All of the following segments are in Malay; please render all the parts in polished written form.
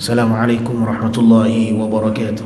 Assalamualaikum warahmatullahi wabarakatuh.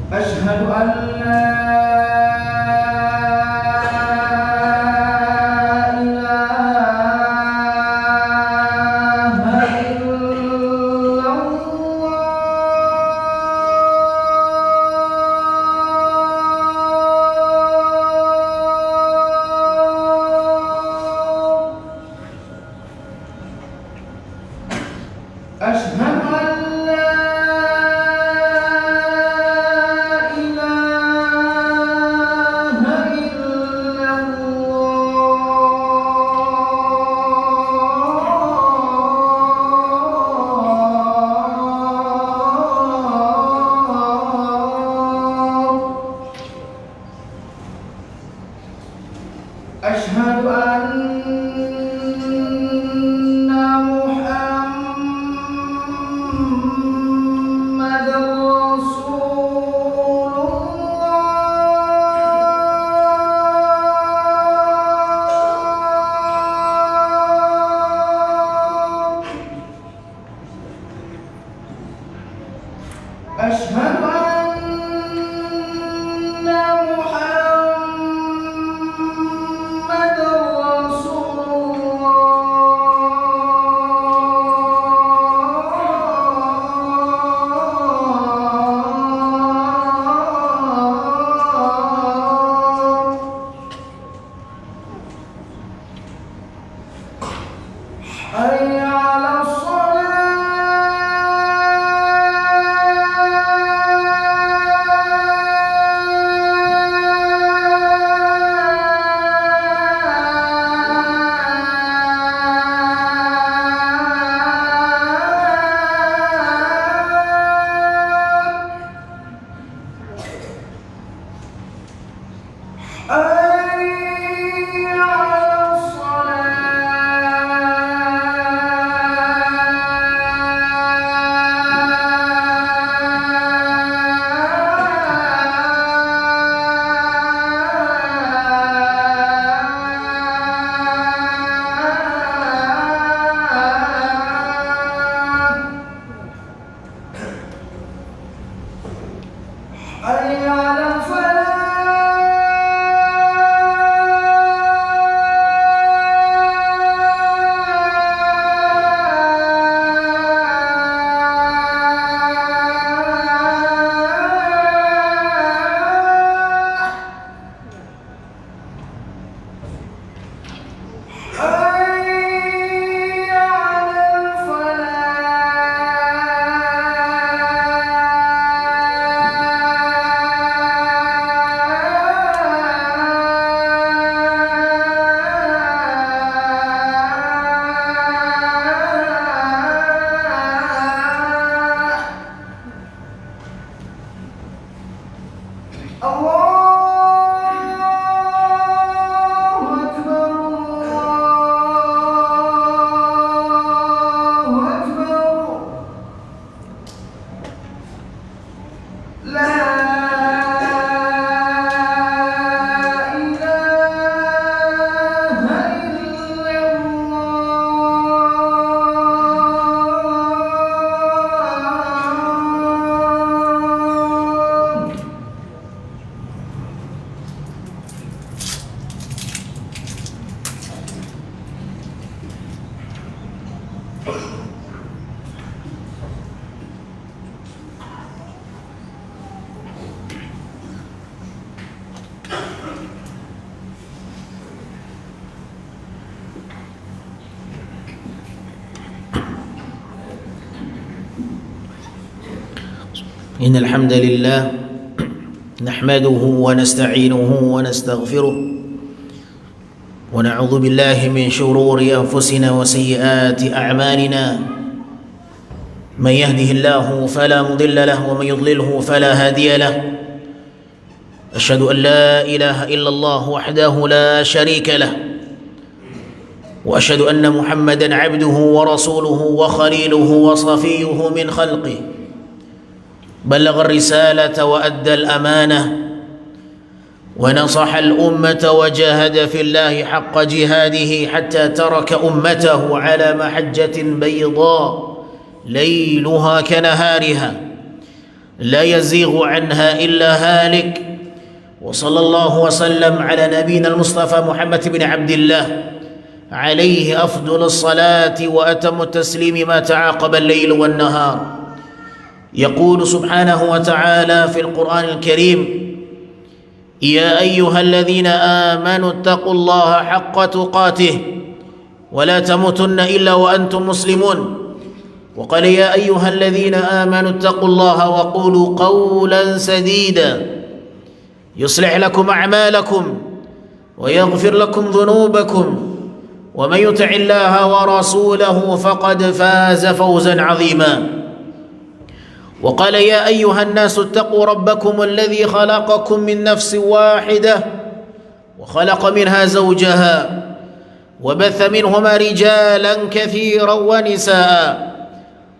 أشهد أن لا أشهد أن محمدًا رسول الله. أشهد حي على الصلاة. إن الحمد لله نحمده ونستعينه ونستغفره ونعوذ بالله من شرور أنفسنا وسيئات أعمالنا من يهده الله فلا مضل له ومن يضلله فلا هادي له أشهد أن لا إله إلا الله وحده لا شريك له وأشهد أن محمدا عبده ورسوله وخليله وصفيه من خلقه بلغ الرسالة وأدى الأمانة ونصح الأمة وجاهد في الله حق جهاده حتى ترك أمته على محجة بيضاء ليلها كنهارها لا يزيغ عنها إلا هالك وصلى الله وسلم على نبينا المصطفى محمد بن عبد الله عليه أفضل الصلاة وأتم التسليم ما تعاقب الليل والنهار يقول سبحانه وتعالى في القرآن الكريم يا أيها الذين آمنوا اتقوا الله حق تقاته ولا تموتن إلا وأنتم مسلمون وقال يا أيها الذين آمنوا اتقوا الله وقولوا قولا سديدا يصلح لكم أعمالكم ويغفر لكم ذنوبكم ومن يطع الله ورسوله فقد فاز فوزا عظيما وقال يا أيها الناس اتقوا ربكم الذي خلقكم من نفس واحدة وخلق منها زوجها وبث منهما رجالا كثيرا ونساء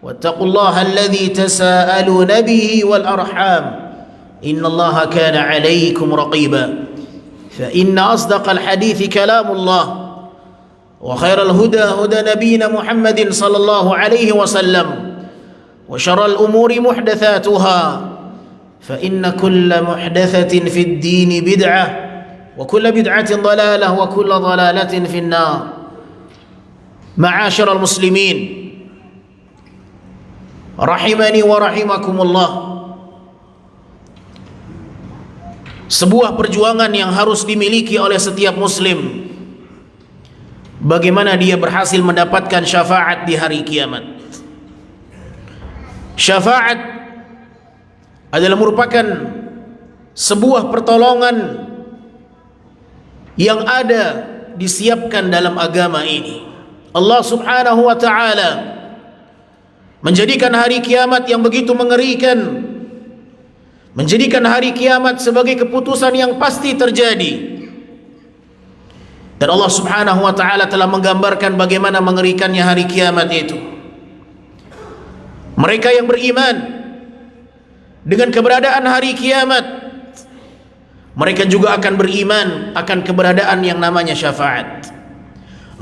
واتقوا الله الذي تساءلون به والأرحام إن الله كان عليكم رقيبا فإن أصدق الحديث كلام الله وخير الهدى هدى نبينا محمد صلى الله عليه وسلم وشر الأمور محدثاتها فإن كل محدثة في الدين بدعة وكل بدعة ضلالة وكل ضلالة في النار معاشر المسلمين رحمني ورحمكم الله. Sebuah perjuangan yang harus dimiliki oleh setiap muslim, bagaimana dia berhasil mendapatkan syafaat di hari kiamat. Syafaat adalah merupakan sebuah pertolongan yang ada disiapkan dalam agama ini. Allah Subhanahu wa ta'ala menjadikan hari kiamat yang begitu mengerikan, menjadikan hari kiamat sebagai keputusan yang pasti terjadi. Dan Allah Subhanahu wa ta'ala telah menggambarkan bagaimana mengerikannya hari kiamat itu. Mereka yang beriman dengan keberadaan hari kiamat, mereka juga akan beriman akan keberadaan yang namanya syafaat.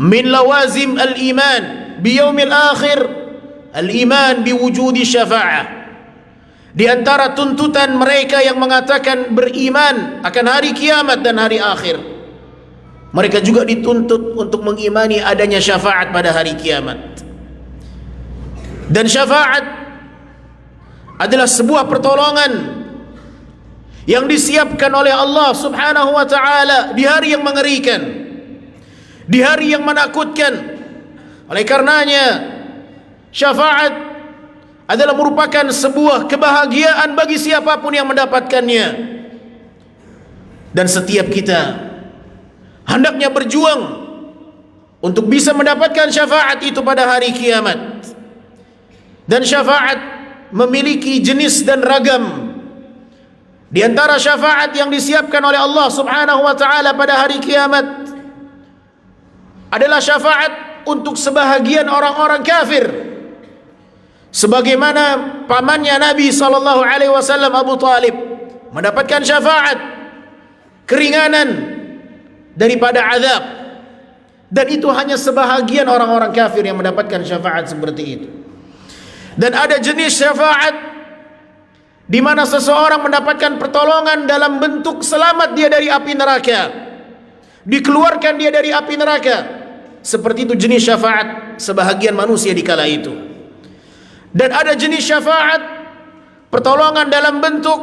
Min lawazim al-iman biyaumil akhir al-iman biwujudi syafa'ah. Di antara tuntutan mereka yang mengatakan beriman akan hari kiamat dan hari akhir, mereka juga dituntut untuk mengimani adanya syafaat pada hari kiamat. Dan syafaat adalah sebuah pertolongan yang disiapkan oleh Allah Subhanahu wa ta'ala di hari yang mengerikan, di hari yang menakutkan. Oleh karenanya syafaat adalah merupakan sebuah kebahagiaan bagi siapapun yang mendapatkannya. Dan setiap kita hendaknya berjuang untuk bisa mendapatkan syafaat itu pada hari kiamat. Dan syafaat memiliki jenis dan ragam. Di antara syafaat yang disiapkan oleh Allah Subhanahu wa ta'ala pada hari kiamat adalah syafaat untuk sebahagian orang-orang kafir, sebagaimana pamannya Nabi SAW Abu Talib mendapatkan syafaat keringanan daripada azab. Dan itu hanya sebahagian orang-orang kafir yang mendapatkan syafaat seperti itu. Dan ada jenis syafaat di mana seseorang mendapatkan pertolongan dalam bentuk selamat dia dari api neraka, dikeluarkan dia dari api neraka. Seperti itu jenis syafaat sebahagian manusia di kala itu. Dan ada jenis syafaat pertolongan dalam bentuk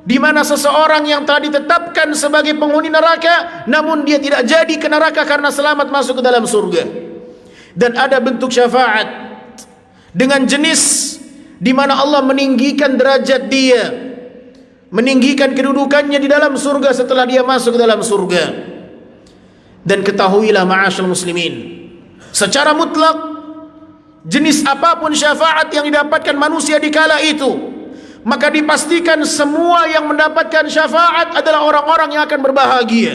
di mana seseorang yang telah ditetapkan sebagai penghuni neraka, namun dia tidak jadi ke neraka karena selamat masuk ke dalam surga. Dan ada bentuk syafaat dengan jenis di mana Allah meninggikan derajat dia, meninggikan kedudukannya di dalam surga setelah dia masuk ke dalam surga. Dan ketahuilah ma'asyal muslimin, secara mutlak jenis apapun syafaat yang didapatkan manusia di kala itu, maka dipastikan semua yang mendapatkan syafaat adalah orang-orang yang akan berbahagia.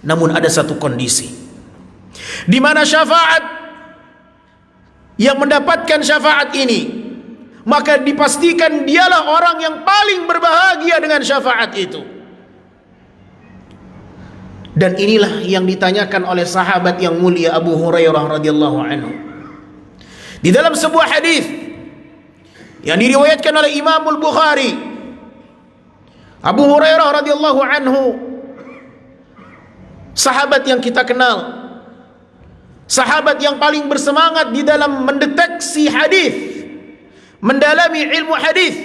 Namun ada satu kondisi di mana syafaat yang mendapatkan syafaat ini, maka dipastikan dialah orang yang paling berbahagia dengan syafaat itu. Dan inilah yang ditanyakan oleh sahabat yang mulia Abu Hurairah radhiyallahu anhu. Di dalam sebuah hadis yang diriwayatkan oleh Imam Al-Bukhari, Abu Hurairah radhiyallahu anhu, sahabat yang kita kenal, sahabat yang paling bersemangat di dalam mendeteksi hadis, mendalami ilmu hadis,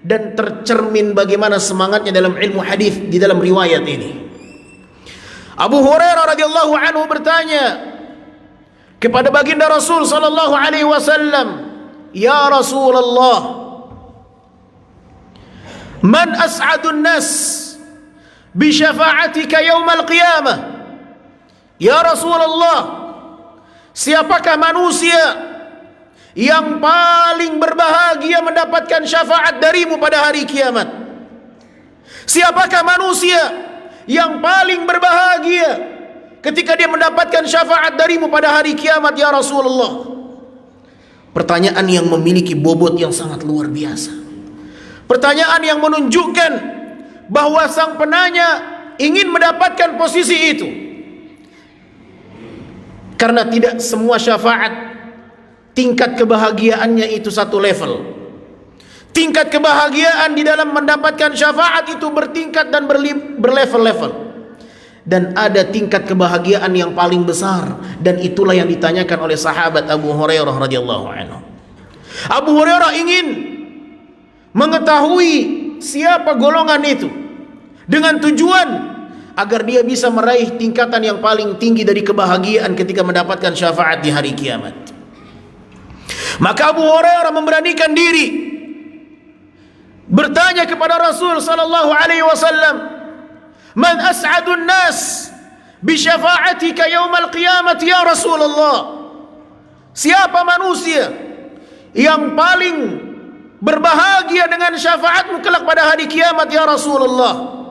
dan tercermin bagaimana semangatnya dalam ilmu hadis di dalam riwayat ini. Abu Hurairah radhiyallahu anhu bertanya kepada baginda Rasul sallallahu alaihi wasallam, "Ya Rasulullah, man as'adun nas bi syafa'atika yaumal qiyamah?" Ya Rasulullah, siapakah manusia yang paling berbahagia mendapatkan syafaat darimu pada hari kiamat? Siapakah manusia yang paling berbahagia ketika dia mendapatkan syafaat darimu pada hari kiamat, ya Rasulullah? Pertanyaan yang memiliki bobot yang sangat luar biasa. Pertanyaan yang menunjukkan bahwa sang penanya ingin mendapatkan posisi itu. Karena tidak semua syafaat tingkat kebahagiaannya itu satu level. Tingkat kebahagiaan di dalam mendapatkan syafaat itu bertingkat dan berlevel-level. Dan ada tingkat kebahagiaan yang paling besar, dan itulah yang ditanyakan oleh sahabat Abu Hurairah radhiyallahu anhu. Abu Hurairah ingin mengetahui siapa golongan itu, dengan tujuan agar dia bisa meraih tingkatan yang paling tinggi dari kebahagiaan ketika mendapatkan syafaat di hari kiamat. Maka Abu Hurairah memberanikan diri bertanya kepada Rasul sallallahu alaihi wasallam, "Man as'adun nas bi syafa'atika yaumal qiyamati ya Rasulullah?" Siapa manusia yang paling berbahagia dengan syafaatmu kelak pada hari kiamat ya Rasulullah?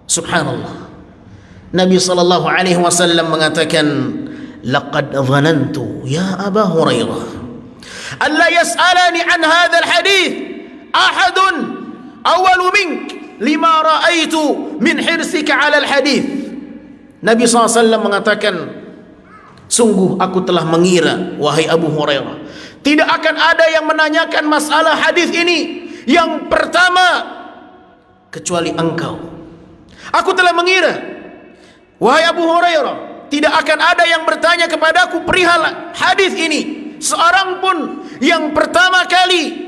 Subhanallah. Nabi sallallahu alaihi wasallam mengatakan, "Laqad dhanantu ya Aba Hurairah alla yas'alani an hadzal hadits ahadun awalu mink lima ra'aitu min hirsika 'ala al-hadits." Nabi SAW mengatakan, sungguh aku telah mengira, wahai Abu Hurairah, tidak akan ada yang menanyakan masalah hadis ini yang pertama kecuali engkau. Aku telah mengira, wahai Abu Hurairah, tidak akan ada yang bertanya kepadaku perihal hadis ini seorang pun yang pertama kali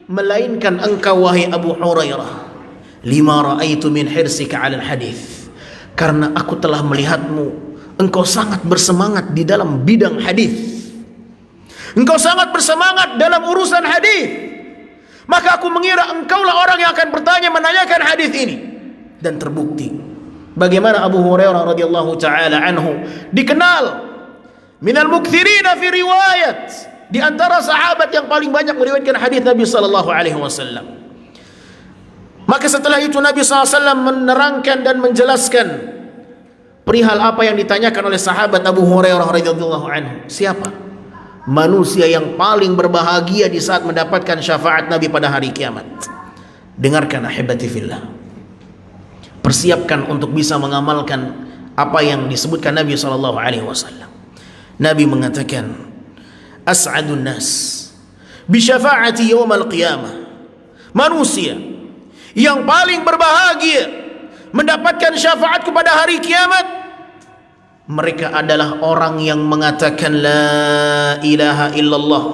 melainkan engkau, wahai Abu Hurairah. Lima ra'aitu min hirsika 'alal hadis, karena aku telah melihatmu, engkau sangat bersemangat di dalam bidang hadis. Engkau sangat bersemangat dalam urusan hadis. Maka aku mengira engkaulah orang yang akan bertanya menanyakan hadis ini. Dan terbukti bagaimana Abu Hurairah radhiyallahu taala anhu dikenal minal mukthirina fi riwayat, di antara sahabat yang paling banyak meriwayatkan hadis Nabi sallallahu alaihi wasallam. Maka setelah itu Nabi SAW menerangkan dan menjelaskan perihal apa yang ditanyakan oleh sahabat Abu Hurairah radhiyallahu anhu. Siapa manusia yang paling berbahagia di saat mendapatkan syafaat Nabi pada hari kiamat? Dengarkan ahibati fillah. Persiapkan untuk bisa mengamalkan apa yang disebutkan Nabi sallallahu alaihi wasallam. Nabi mengatakan, "As'adun nas bi syafaati yaumal qiyamah." Manusia yang paling berbahagia mendapatkan syafaat kepada hari kiamat, mereka adalah orang yang mengatakan la ilaha illallah.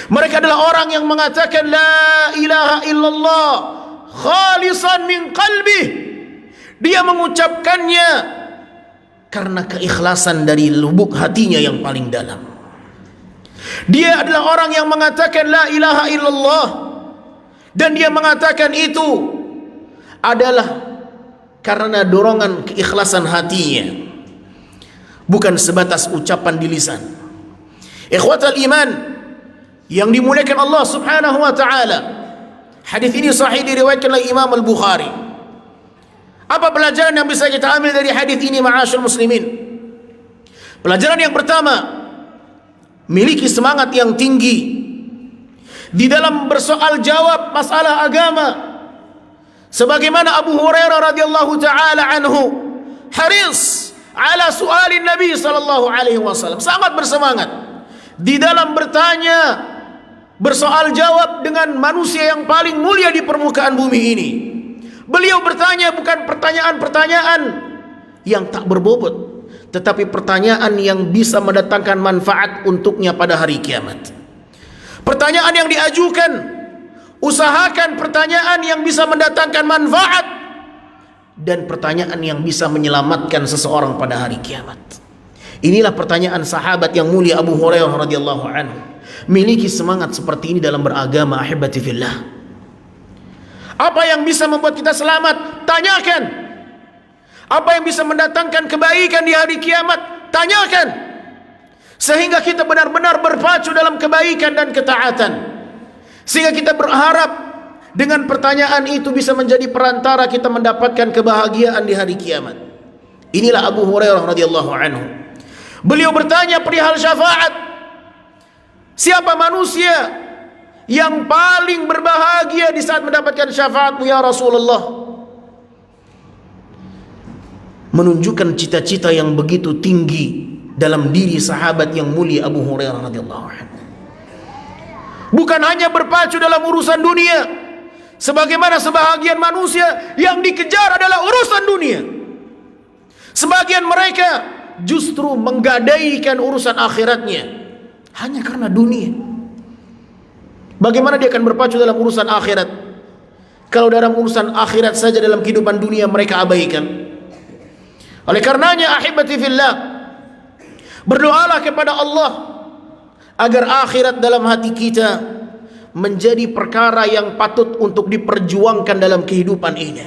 Mereka adalah orang yang mengatakan la ilaha illallah khalisan min qalbih. Dia mengucapkannya karena keikhlasan dari lubuk hatinya yang paling dalam. Dia adalah orang yang mengatakan la ilaha illallah, dan dia mengatakan itu adalah karena dorongan keikhlasan hatinya, bukan sebatas ucapan di lisan. Ikhwatal iman yang dimuliakan Allah Subhanahu wa taala, hadis ini sahih diriwayatkan oleh Imam Al-Bukhari. Apa pelajaran yang bisa kita ambil dari hadis ini, ma'asyil muslimin? Pelajaran yang pertama, miliki semangat yang tinggi di dalam bersoal jawab masalah agama, sebagaimana Abu Hurairah radhiyallahu taala anhu haris ala su'alin Nabi sallallahu alaihi wasallam, sangat bersemangat di dalam bertanya, bersoal jawab dengan manusia yang paling mulia di permukaan bumi ini. Beliau bertanya bukan pertanyaan-pertanyaan yang tak berbobot, tetapi pertanyaan yang bisa mendatangkan manfaat untuknya pada hari kiamat. Pertanyaan yang diajukan, usahakan pertanyaan yang bisa mendatangkan manfaat, dan pertanyaan yang bisa menyelamatkan seseorang pada hari kiamat. Inilah pertanyaan sahabat yang mulia Abu Hurairah radhiyallahu anhu. Miliki semangat seperti ini dalam beragama, ahibati fillah. Apa yang bisa membuat kita selamat? Tanyakan. Apa yang bisa mendatangkan kebaikan di hari kiamat? Tanyakan. Sehingga kita benar-benar berpacu dalam kebaikan dan ketaatan. Sehingga kita berharap dengan pertanyaan itu bisa menjadi perantara kita mendapatkan kebahagiaan di hari kiamat. Inilah Abu Hurairah radhiyallahu anhu. Beliau bertanya perihal syafaat. Siapa manusia yang paling berbahagia di saat mendapatkan syafaatmu ya Rasulullah? Menunjukkan cita-cita yang begitu tinggi dalam diri sahabat yang mulia Abu Hurairah radhiyallahu anhu. Bukan hanya berpacu dalam urusan dunia, sebagaimana sebahagian manusia yang dikejar adalah urusan dunia. Sebagian mereka justru menggadaikan urusan akhiratnya hanya karena dunia. Bagaimana dia akan berpacu dalam urusan akhirat kalau dalam urusan akhirat saja dalam kehidupan dunia mereka abaikan? Oleh karenanya ahibati fillah, berdoalah kepada Allah agar akhirat dalam hati kita menjadi perkara yang patut untuk diperjuangkan dalam kehidupan ini.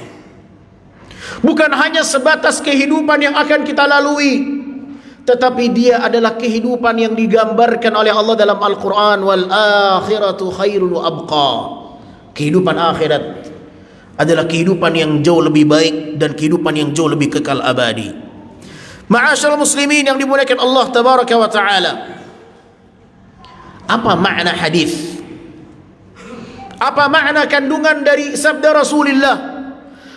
Bukan hanya sebatas kehidupan yang akan kita lalui, tetapi dia adalah kehidupan yang digambarkan oleh Allah dalam Al-Quran, wal akhiratu khairun wa abqa. Kehidupan akhirat adalah kehidupan yang jauh lebih baik dan kehidupan yang jauh lebih kekal abadi. Ma'asyarul muslimin yang dimuliakan Allah tabaraka wa ta'ala, apa makna hadis? Apa makna kandungan dari sabda Rasulullah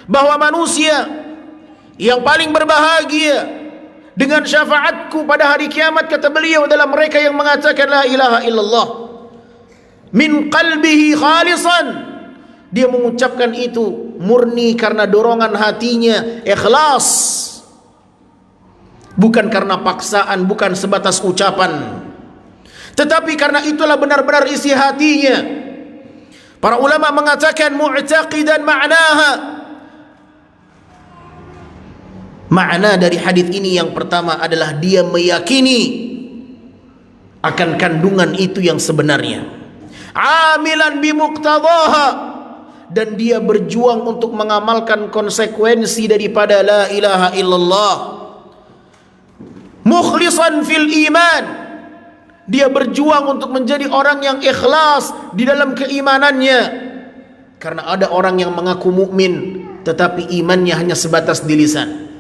bahwa manusia yang paling berbahagia dengan syafaatku pada hari kiamat, kata beliau, adalah mereka yang mengatakan la ilaha illallah min qalbihi khalisan. Dia mengucapkan itu murni karena dorongan hatinya, ikhlas, bukan karena paksaan, bukan sebatas ucapan, tetapi karena itulah benar-benar isi hatinya. Para ulama mengatakan mu'taqidan ma'naha. Makna dari hadis ini yang pertama adalah dia meyakini akan kandungan itu yang sebenarnya, amilan bimuqtadaha, dan dia berjuang untuk mengamalkan konsekuensi daripada la ilaha illallah. Mukhlisan fil iman, dia berjuang untuk menjadi orang yang ikhlas di dalam keimanannya. Karena ada orang yang mengaku mukmin tetapi imannya hanya sebatas di lisan.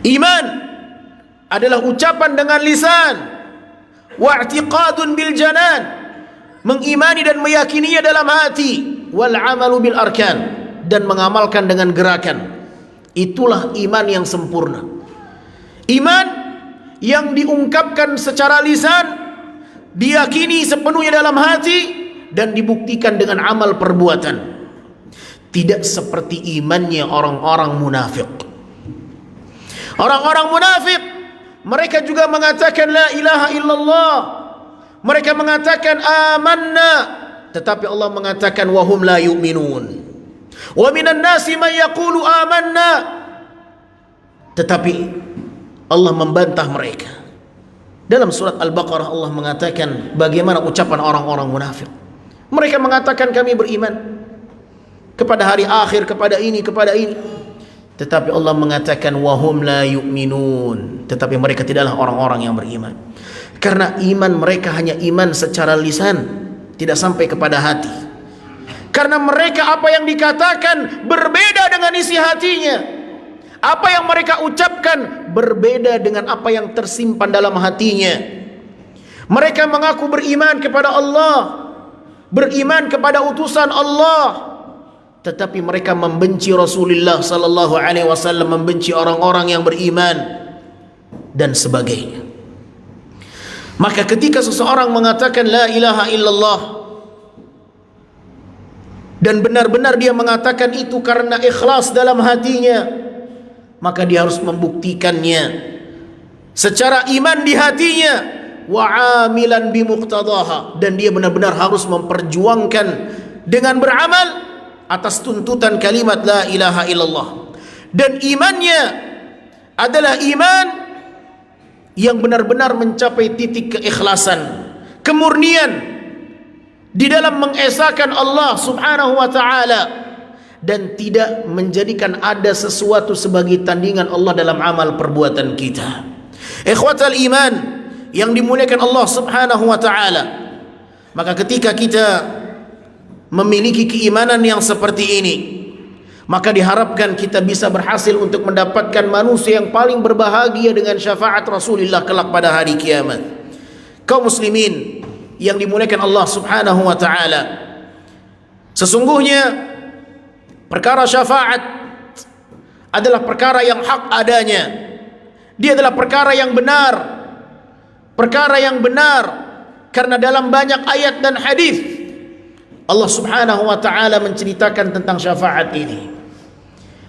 Iman adalah ucapan dengan lisan, wa'tiqadun bil janan, mengimani dan meyakininya dalam hati, wal amalu bil arkan, dan mengamalkan dengan gerakan. Itulah iman yang sempurna. Iman yang diungkapkan secara lisan, diyakini sepenuhnya dalam hati, dan dibuktikan dengan amal perbuatan. Tidak seperti imannya orang-orang munafik. Orang-orang munafik, mereka juga mengatakan la ilaha illallah, mereka mengatakan amanna, tetapi Allah mengatakan wahum la yu'minun. Wa minan nasi man yaqulu amanna, tetapi Allah membantah mereka. Dalam surat Al-Baqarah Allah mengatakan bagaimana ucapan orang-orang munafik. Mereka mengatakan kami beriman kepada hari akhir, kepada ini, tetapi Allah mengatakan wahum la yu'minun, tetapi mereka tidaklah orang-orang yang beriman. Karena iman mereka hanya iman secara lisan, tidak sampai kepada hati. Karena mereka apa yang dikatakan berbeda dengan isi hatinya. Apa yang mereka ucapkan berbeda dengan apa yang tersimpan dalam hatinya. Mereka mengaku beriman kepada Allah, beriman kepada utusan Allah, tetapi mereka membenci Rasulullah sallallahu alaihi wasallam, membenci orang-orang yang beriman dan sebagainya. Maka ketika seseorang mengatakan la ilaha illallah dan benar-benar dia mengatakan itu karena ikhlas dalam hatinya, maka dia harus membuktikannya secara iman di hatinya, wa amilan bimuqtadaha, dan dia benar-benar harus memperjuangkan dengan beramal atas tuntutan kalimat la ilaha illallah. Dan imannya adalah iman yang benar-benar mencapai titik keikhlasan, kemurnian di dalam mengesahkan Allah subhanahu wa ta'ala, dan tidak menjadikan ada sesuatu sebagai tandingan Allah dalam amal perbuatan kita. Ikhwatal iman yang dimuliakan Allah subhanahu wa ta'ala, maka ketika kita memiliki keimanan yang seperti ini, maka diharapkan kita bisa berhasil untuk mendapatkan manusia yang paling berbahagia dengan syafaat Rasulullah kelak pada hari kiamat. Kaum muslimin yang dimuliakan Allah subhanahu wa ta'ala, sesungguhnya perkara syafaat adalah perkara yang hak adanya. Dia adalah perkara yang benar, karena dalam banyak ayat dan hadis Allah subhanahu wa ta'ala menceritakan tentang syafaat ini.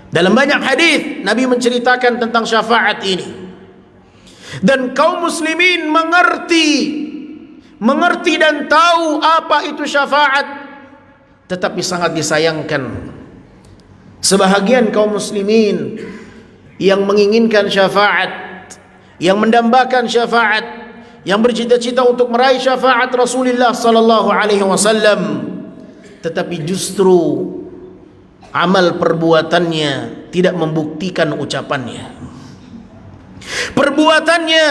Dalam banyak hadis Nabi menceritakan tentang syafaat ini, dan kaum muslimin mengerti dan tahu apa itu syafaat. Tetapi sangat disayangkan, sebahagian kaum muslimin yang menginginkan syafaat, yang mendambakan syafaat, yang bercita-cita untuk meraih syafaat Rasulullah sallallahu alaihi wasallam, tetapi justru amal perbuatannya tidak membuktikan ucapannya. Perbuatannya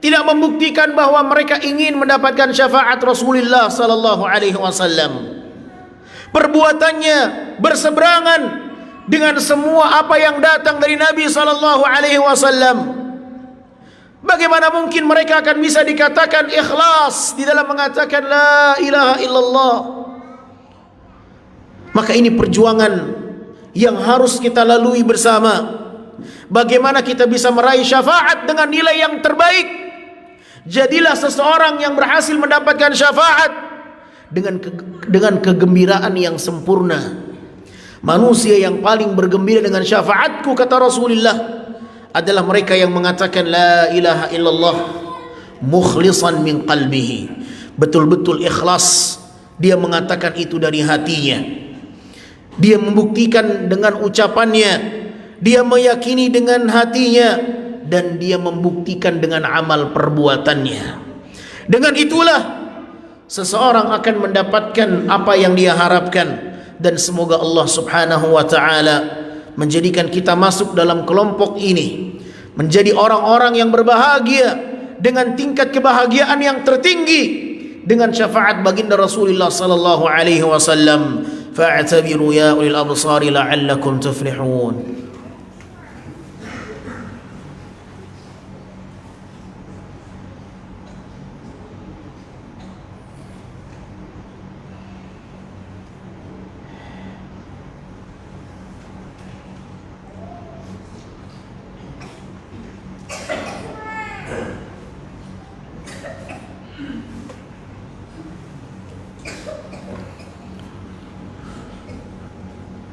tidak membuktikan bahwa mereka ingin mendapatkan syafaat Rasulullah sallallahu alaihi wasallam. Perbuatannya berseberangan dengan semua apa yang datang dari Nabi sallallahu alaihi wasallam. Bagaimana mungkin mereka akan bisa dikatakan ikhlas di dalam mengatakan la ilaha illallah? Maka ini perjuangan yang harus kita lalui bersama. Bagaimana kita bisa meraih syafaat dengan nilai yang terbaik? Jadilah seseorang yang berhasil mendapatkan syafaat dengan kegembiraan yang sempurna. Manusia yang paling bergembira dengan syafaatku, kata Rasulullah, adalah mereka yang mengatakan la ilaha illallah mukhlisan min qalbihi, betul-betul ikhlas dia mengatakan itu dari hatinya. Dia membuktikan dengan ucapannya, dia meyakini dengan hatinya, dan dia membuktikan dengan amal perbuatannya. Dengan itulah seseorang akan mendapatkan apa yang dia harapkan. Dan semoga Allah subhanahu wa ta'ala menjadikan kita masuk dalam kelompok ini, menjadi orang-orang yang berbahagia dengan tingkat kebahagiaan yang tertinggi dengan syafaat baginda Rasulullah sallallahu alaihi wasallam. Fa'tabiru ya ulil absari la'allakum tuflihun.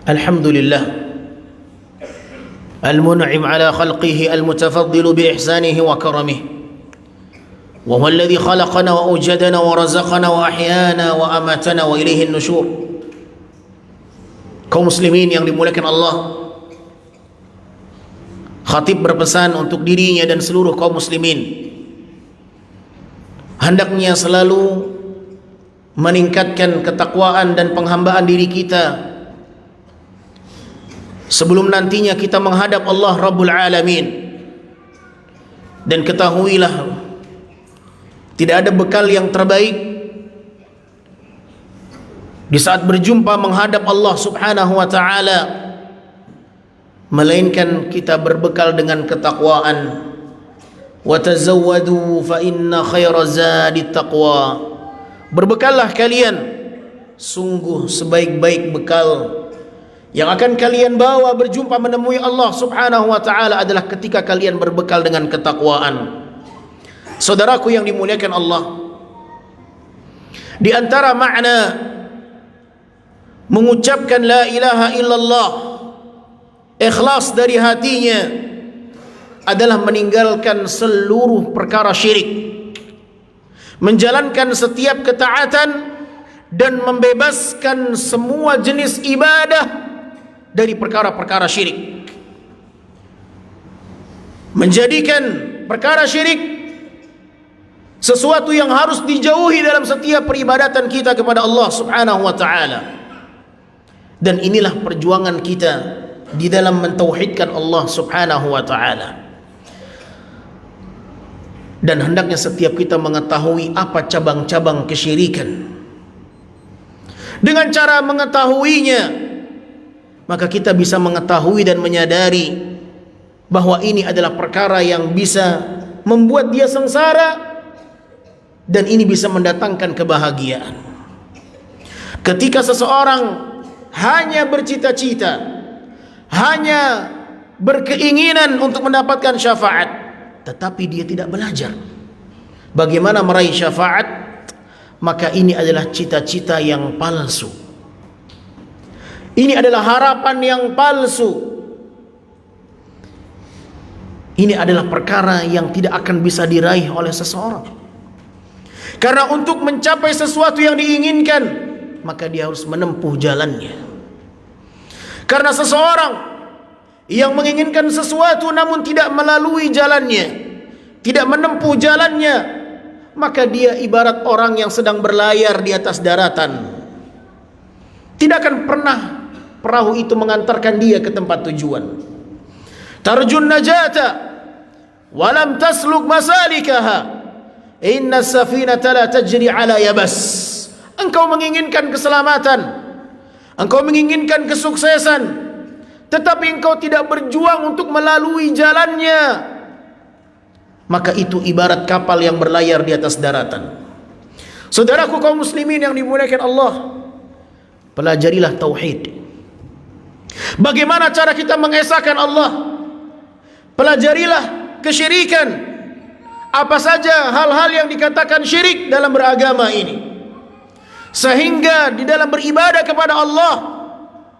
الحمد لله المنعم على خلقه المتفضل بإحسانه وكرمه، وهو الذي خلقنا وأوجدنا ورزقنا وأحيانا وأماتنا وإليه النشور. Kaum muslimin yang dimuliakan Allah, khatib berpesan untuk dirinya dan seluruh kaum muslimin hendaknya selalu meningkatkan ketakwaan dan penghambaan diri kita sebelum nantinya kita menghadap Allah Rabbul Alamin. Dan ketahuilah, tidak ada bekal yang terbaik di saat berjumpa menghadap Allah Subhanahu wa ta'ala melainkan kita berbekal dengan ketakwaan. Wa tazawwadu fa inna khaira zadit taqwa. Berbekallah kalian, sungguh sebaik-baik bekal yang akan kalian bawa berjumpa menemui Allah Subhanahu wa ta'ala adalah ketika kalian berbekal dengan ketakwaan. Saudaraku yang dimuliakan Allah, di antara makna mengucapkan la ilaha illallah ikhlas dari hatinya adalah meninggalkan seluruh perkara syirik, menjalankan setiap ketaatan dan membebaskan semua jenis ibadah dari perkara-perkara syirik. Menjadikan perkara syirik sesuatu yang harus dijauhi dalam setiap peribadatan kita kepada Allah Subhanahu wa ta'ala. Dan inilah perjuangan kita di dalam mentauhidkan Allah Subhanahu wa ta'ala. Dan hendaknya setiap kita mengetahui apa cabang-cabang kesyirikan. Dengan cara mengetahuinya, maka kita bisa mengetahui dan menyadari bahwa ini adalah perkara yang bisa membuat dia sengsara dan ini bisa mendatangkan kebahagiaan. Ketika seseorang hanya bercita-cita, hanya berkeinginan untuk mendapatkan syafaat, tetapi dia tidak belajar bagaimana meraih syafaat, maka ini adalah cita-cita yang palsu. Ini adalah harapan yang palsu. Ini adalah perkara yang tidak akan bisa diraih oleh seseorang. Karena untuk mencapai sesuatu yang diinginkan, maka dia harus menempuh jalannya. Karena seseorang yang menginginkan sesuatu namun tidak melalui jalannya, tidak menempuh jalannya, maka dia ibarat orang yang sedang berlayar di atas daratan. Tidak akan pernah perahu itu mengantarkan dia ke tempat tujuan. Tarjun najata walam tasluk masalikaha, inna safinata la tajri ala yabas. Engkau menginginkan keselamatan, engkau menginginkan kesuksesan, tetapi engkau tidak berjuang untuk melalui jalannya, maka itu ibarat kapal yang berlayar di atas daratan. Saudaraku kaum muslimin yang dimuliakan Allah, pelajarilah tauhid. Bagaimana cara kita mengesahkan Allah? Pelajarilah kesyirikan. Apa saja hal-hal yang dikatakan syirik dalam beragama ini, sehingga di dalam beribadah kepada Allah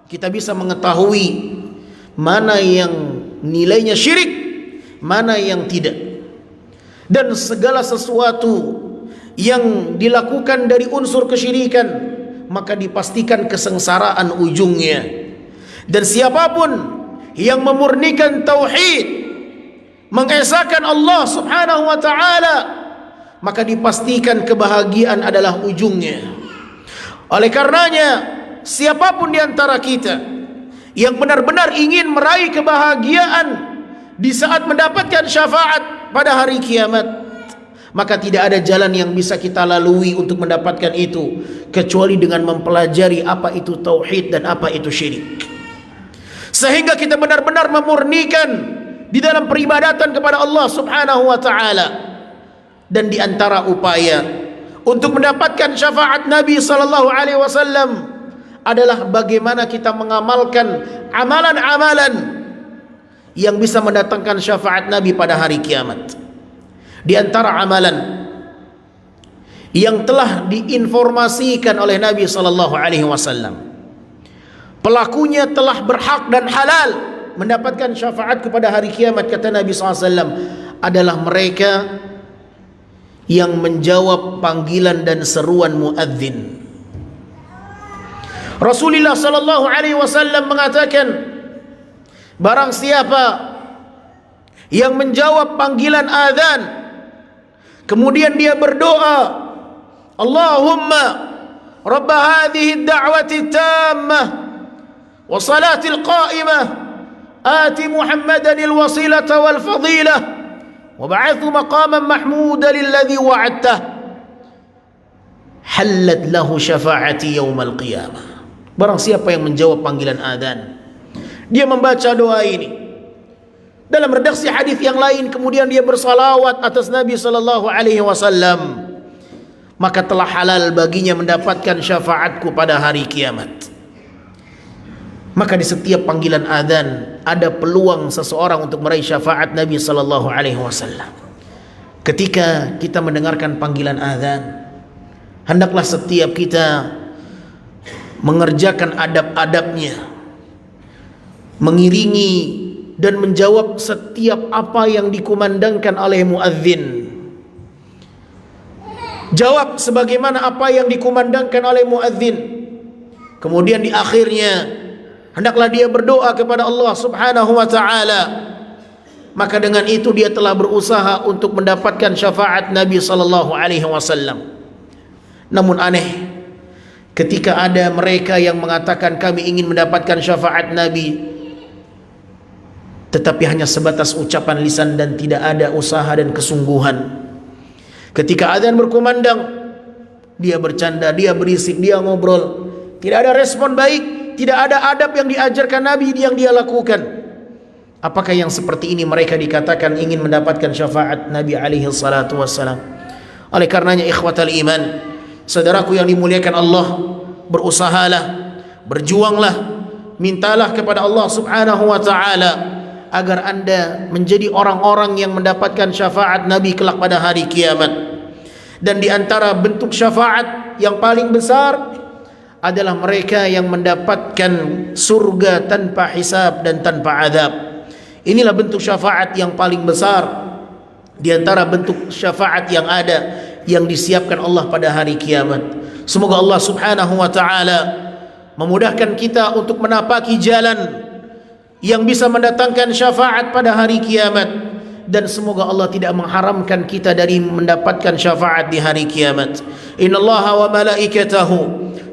kita bisa mengetahui mana yang nilainya syirik, mana yang tidak. Dan segala sesuatu yang dilakukan dari unsur kesyirikan, maka dipastikan kesengsaraan ujungnya. Dan siapapun yang memurnikan tauhid, mengesahkan Allah Subhanahu wa ta'ala, maka dipastikan kebahagiaan adalah ujungnya. Oleh karenanya, siapapun di antara kita yang benar-benar ingin meraih kebahagiaan di saat mendapatkan syafaat pada hari kiamat, maka tidak ada jalan yang bisa kita lalui untuk mendapatkan itu kecuali dengan mempelajari apa itu tauhid dan apa itu syirik, sehingga kita benar-benar memurnikan di dalam peribadatan kepada Allah Subhanahu wa ta'ala. Dan di antara upaya untuk mendapatkan syafaat Nabi sallallahu alaihi wasallam adalah bagaimana kita mengamalkan amalan-amalan yang bisa mendatangkan syafaat Nabi pada hari kiamat. Di antara amalan yang telah diinformasikan oleh Nabi sallallahu alaihi wasallam, pelakunya telah berhak dan halal mendapatkan syafaat kepada hari kiamat, kata Nabi SAW, adalah mereka yang menjawab panggilan dan seruan muadzin. Rasulullah SAW mengatakan, barang siapa yang menjawab panggilan azan Kemudian dia berdoa, Allahumma Rabb hadhihi ad-da'wati at-tammah wa salati al-qa'imah ati Muhammadan al-wasilata wal fadilah wa ba'athu maqaman mahmudan alladhi wa'adtah hallat lahu syafa'ati yaumal qiyamah. Barang siapa yang menjawab panggilan adzan, dia membaca doa ini. Dalam redaksi hadis yang lain, kemudian dia bersalawat atas Nabi sallallahu alaihi wasallam, maka telah halal baginya mendapatkan syafaatku pada hari kiamat. Maka di setiap panggilan adzan ada peluang seseorang untuk meraih syafaat Nabi sallallahu alaihi wasallam. Ketika kita mendengarkan panggilan adzan, hendaklah setiap kita mengerjakan adab-adabnya, mengiringi dan menjawab setiap apa yang dikumandangkan oleh muadzin. Jawab sebagaimana apa yang dikumandangkan oleh muadzin. Kemudian di akhirnya hendaklah dia berdoa kepada Allah Subhanahu wa taala. Maka dengan itu dia telah berusaha untuk mendapatkan syafaat Nabi sallallahu alaihi wasallam. Namun aneh, ketika ada mereka yang mengatakan kami ingin mendapatkan syafaat Nabi, tetapi hanya sebatas ucapan lisan dan tidak ada usaha dan kesungguhan. Ketika adzan berkumandang, dia bercanda, dia berisik, dia ngobrol, tidak ada respon baik, tidak ada adab yang diajarkan Nabi yang dia lakukan. Apakah yang seperti ini mereka dikatakan ingin mendapatkan syafaat Nabi alaihi salatu wassalam? Oleh karenanya ikhwatal iman, saudaraku yang dimuliakan Allah, berusahalah, berjuanglah, mintalah kepada Allah Subhanahu wa taala agar Anda menjadi orang-orang yang mendapatkan syafaat Nabi kelak pada hari kiamat. Dan di antara bentuk syafaat yang paling besar adalah mereka yang mendapatkan surga tanpa hisab dan tanpa azab. Inilah bentuk syafaat yang paling besar di antara bentuk syafaat yang ada, yang disiapkan Allah pada hari kiamat. Semoga Allah Subhanahu wa taala memudahkan kita untuk menapaki jalan yang bisa mendatangkan syafaat pada hari kiamat, dan semoga Allah tidak mengharamkan kita dari mendapatkan syafaat di hari kiamat. Innallaha wa malaikatahu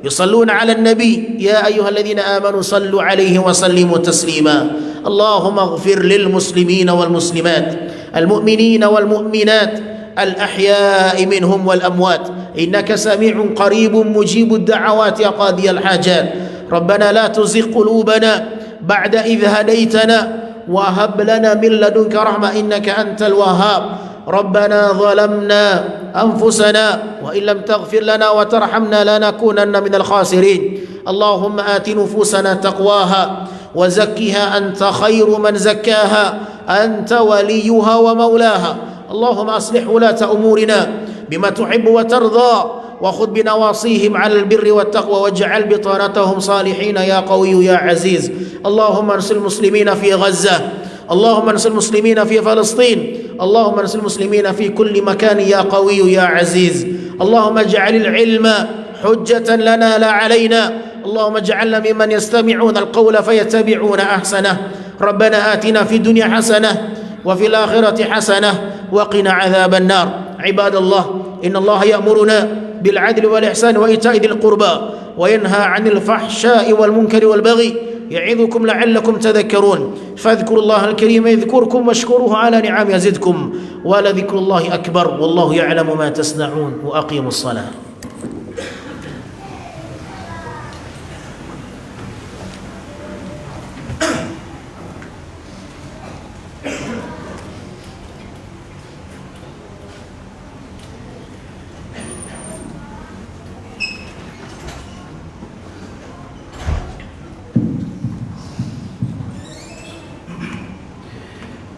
yusalluna 'alan nabi ya ayyuhalladzina amanu sallu 'alaihi wa sallimu taslima. Allahumma ighfir lil muslimina wal muslimat, al mu'minina wal mu'minat, al ahya'i minhum wal amwat, innaka sami'un qaribun mujibud da'awati ya qadiyal hajat. Rabbana la tuzigh qulubana بعد إذ هديتنا وهب لنا من لدنك رحمة إنك أنت الوهاب. ربنا ظلمنا أنفسنا وإن لم تغفر لنا وترحمنا لنكونن من الخاسرين. اللهم آت نفوسنا تقواها وزكها أنت خير من زكاها أنت وليها ومولاها. اللهم أصلح ولاة أمورنا بما تحب وترضى وخذ بنواصيهم على البر والتقوى واجعل بطانتهم صالحين يا قوي يا عزيز. اللهم انصر المسلمين في غزة، اللهم انصر المسلمين في فلسطين، اللهم انصر المسلمين في كل مكان يا قوي يا عزيز. اللهم اجعل العلم حجة لنا لا علينا، اللهم اجعلنا ممن يستمعون القول فيتبعون أحسنه. ربنا آتنا في الدنيا حسنة وفي الآخرة حسنة وقنا عذاب النار. عباد الله، إن الله يأمرنا بالعدل والإحسان وإيتاء ذي القربى وينهى عن الفحشاء والمنكر والبغي يعظكم لعلكم تذكرون. فاذكروا الله الكريم يذكركم واشكروه على نعم يزدكم ولذكر الله أكبر والله يعلم ما تصنعون. وأقيموا الصلاة.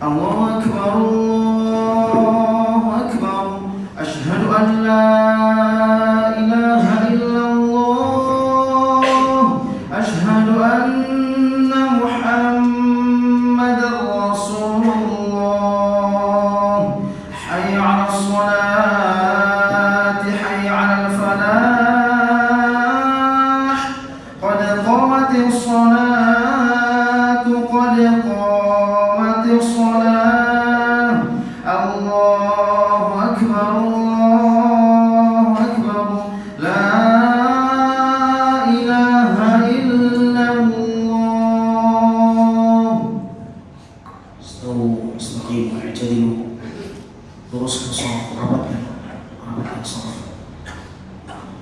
الله أكبر الله أكبر أشهد أن لا إله إلا الله أشهد أن محمدا رسول الله حي على الصلاة حي على الفلاح قد قامت الصلاة قد قامت الصلاة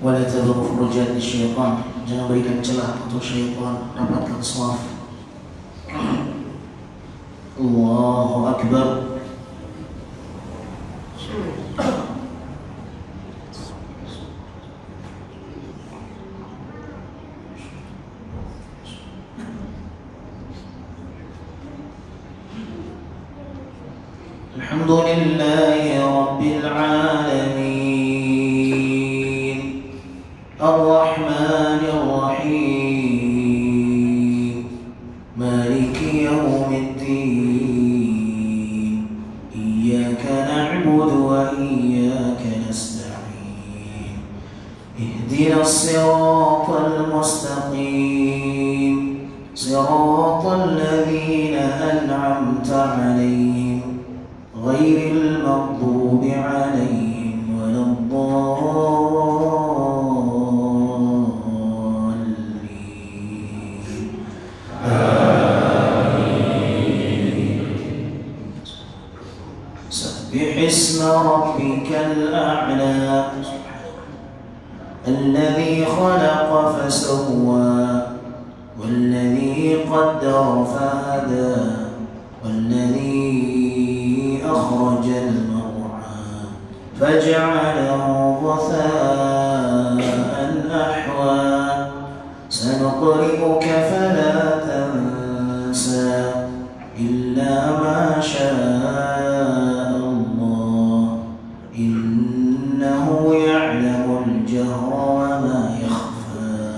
Wala tabghu furujat syaitan, jangan berikan celah untuk syaitan. Rapatkan shaf. Allahu Akbar. Alhamdulillahi Rabbil Alamin Ar-Rahmanir Rahim Maliki Yawmiddin Iyyaka na'budu wa iyyaka nasta'in Ihdinas siratal mustaqim Siratal ladzina an'amta 'alaihim غير المغضوب عليهم ولا الضالين سبح اسم ربك الأعلى الذي خلق فسوى والذي قدر فهدى والذي أخرج المرعى فجعله غثاء أحوى سنقرئك فلا تنسى إلا ما شاء الله إنه يعلم الجهر وما يخفى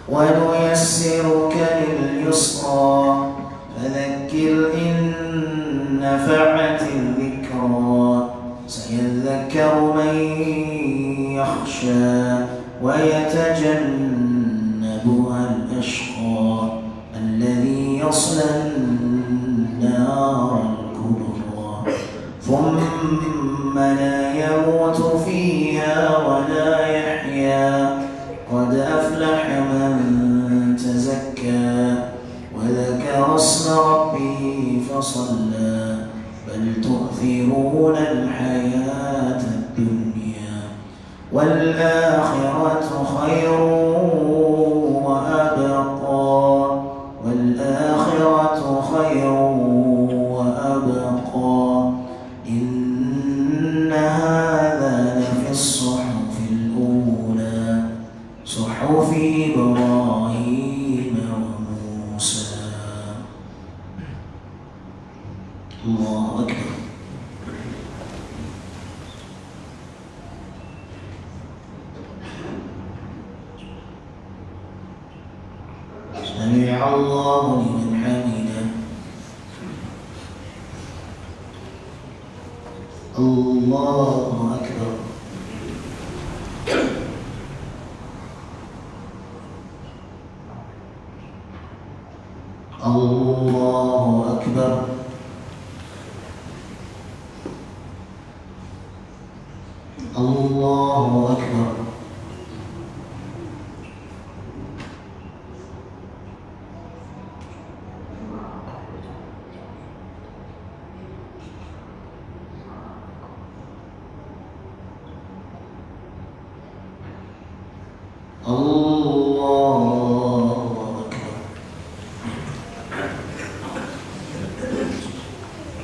ونيسرك لليسرى فذكر إن نفعت الذكرى سيذكر من يخشى ويتجنبها الأشقى الذي يصلى النار الكبرى ثم لا يموت فيها ولا يحيا قد أفلح من تزكى وذكر اسم ربه فصلى بل تؤثرون الحياة الدنيا والآخرة خير وأبقى والآخرة خير وأبقى إن هذا لفي الصحف الأولى صحف إبراهيم وموسى الله أكبر سمع الله لمن حمده الله أكبر الله أكبر الله أكبر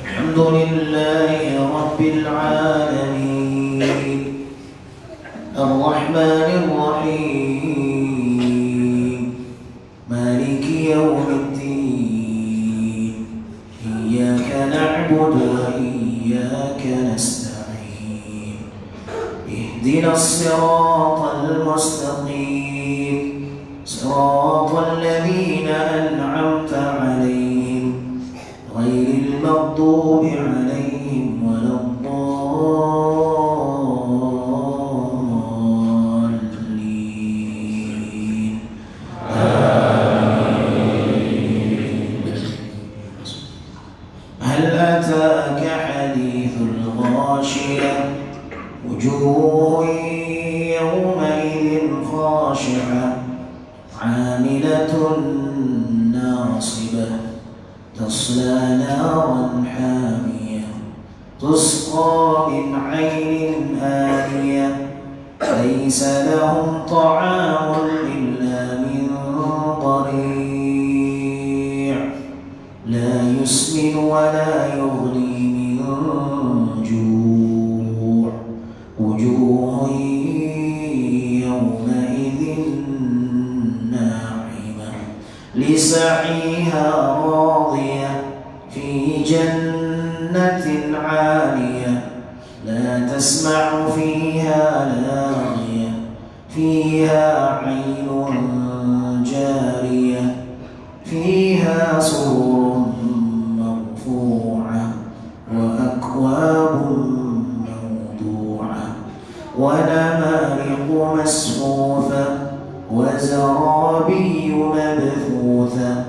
الحمد لله رب العالمين الرحمن الرحيم مالك يوم الدين إياك نعبد وإياك نستعين اهدنا الصراط المستقيم صراط الذين أنعمت عليهم غير المغضوب عليهم ولا الضالين هل أتاك حديث الغاشية وجوه يومئذ خاشعة عاملة ناصبة تصلى نارا حامية تسقى من عين آنية ليس لهم طعام إلا من ضريع لا يسمن ولا يغني من جوع وجوه يومئذ ناعمة لسعيها راضية في جنة عالية لا تسمع فيها لاغية فيها عين جارية فيها سرر مرفوعة وأكواب موضوعة ونمارق مصفوفة وزرابي مبثوثة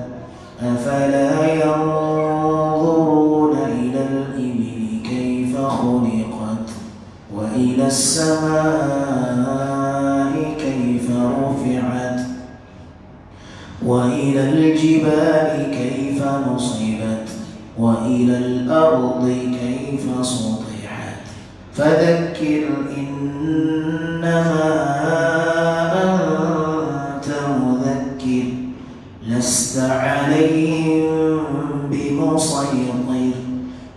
أفلا ينظرون إلى الإبل كيف خلقت وإلى السماء كيف رفعت وإلى الجبال كيف نصبت وإلى الأرض كيف سطحت فذكر إنما أنت مذكر لست عليهم بمسيطر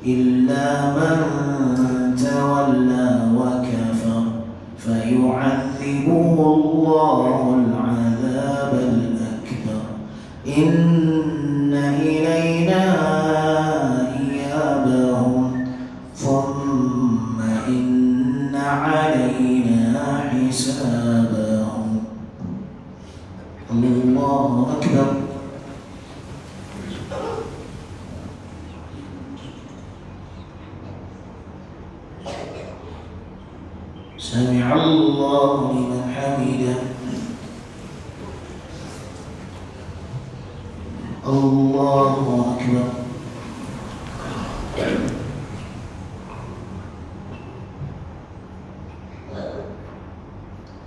إلا من تولى وكفر فيعذبه الله العذاب الأكبر إن إلينا إيابهم ثم إن علينا حسابهم الله أكبر سمع الله لمن حمده الله أكبر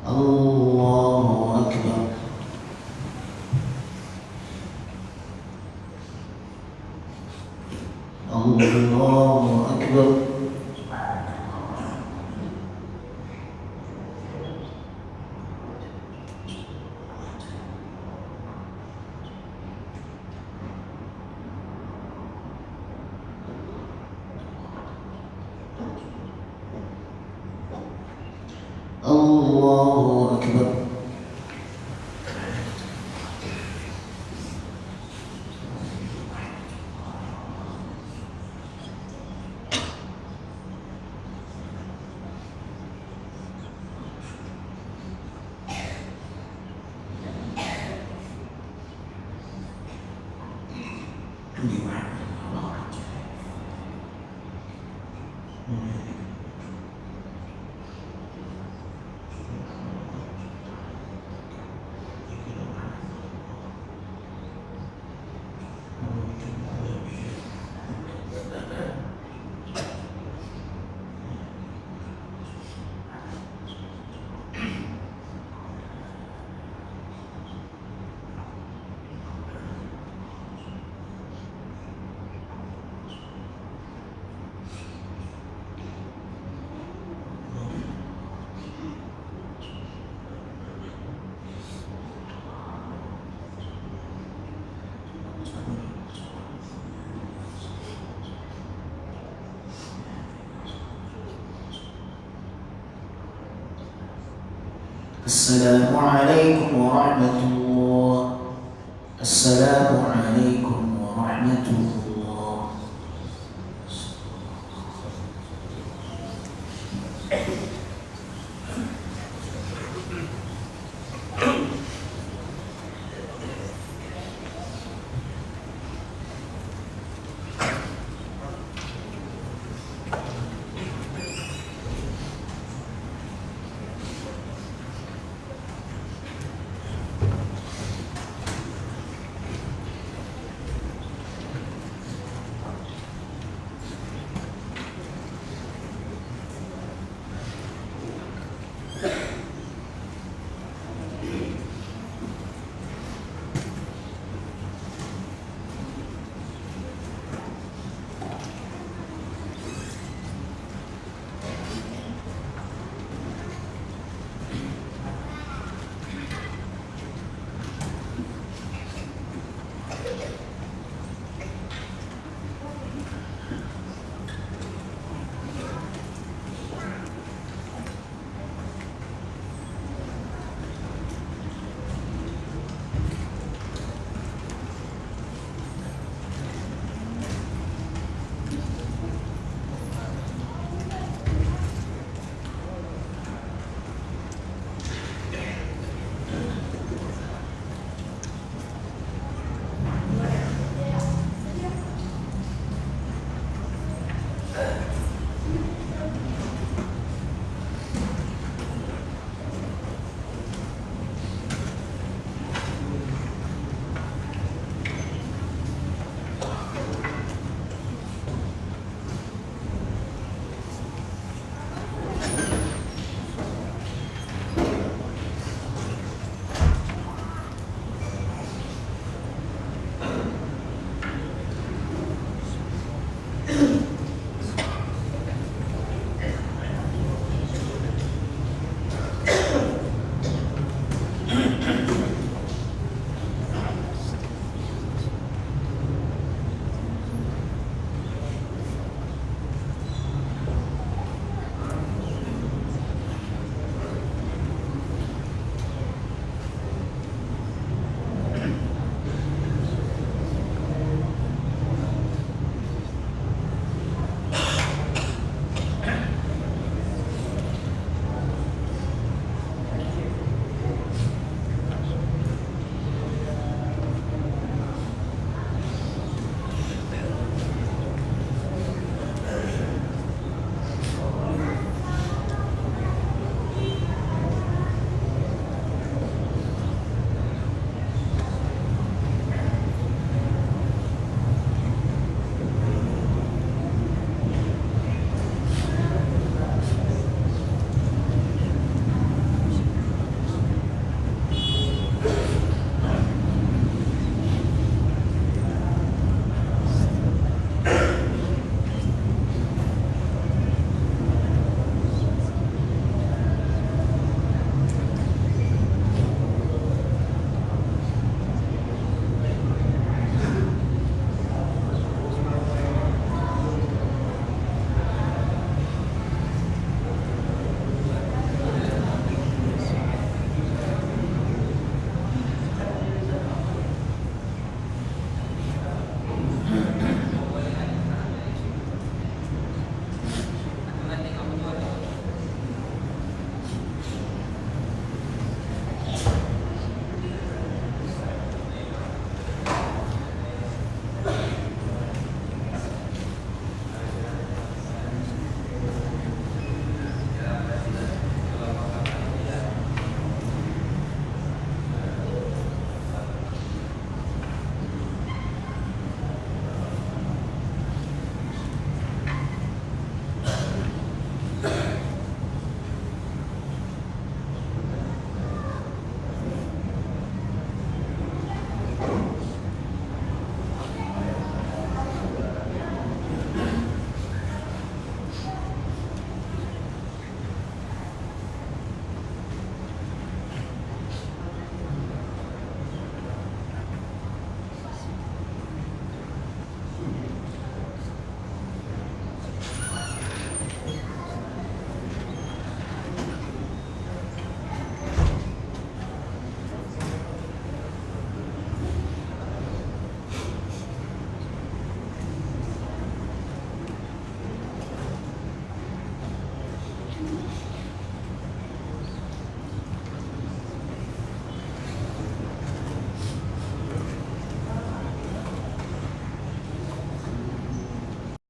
الله أكبر الله أكبر الله أكبر السلام عليكم ورحمة الله. السلام عليكم ورحمة الله.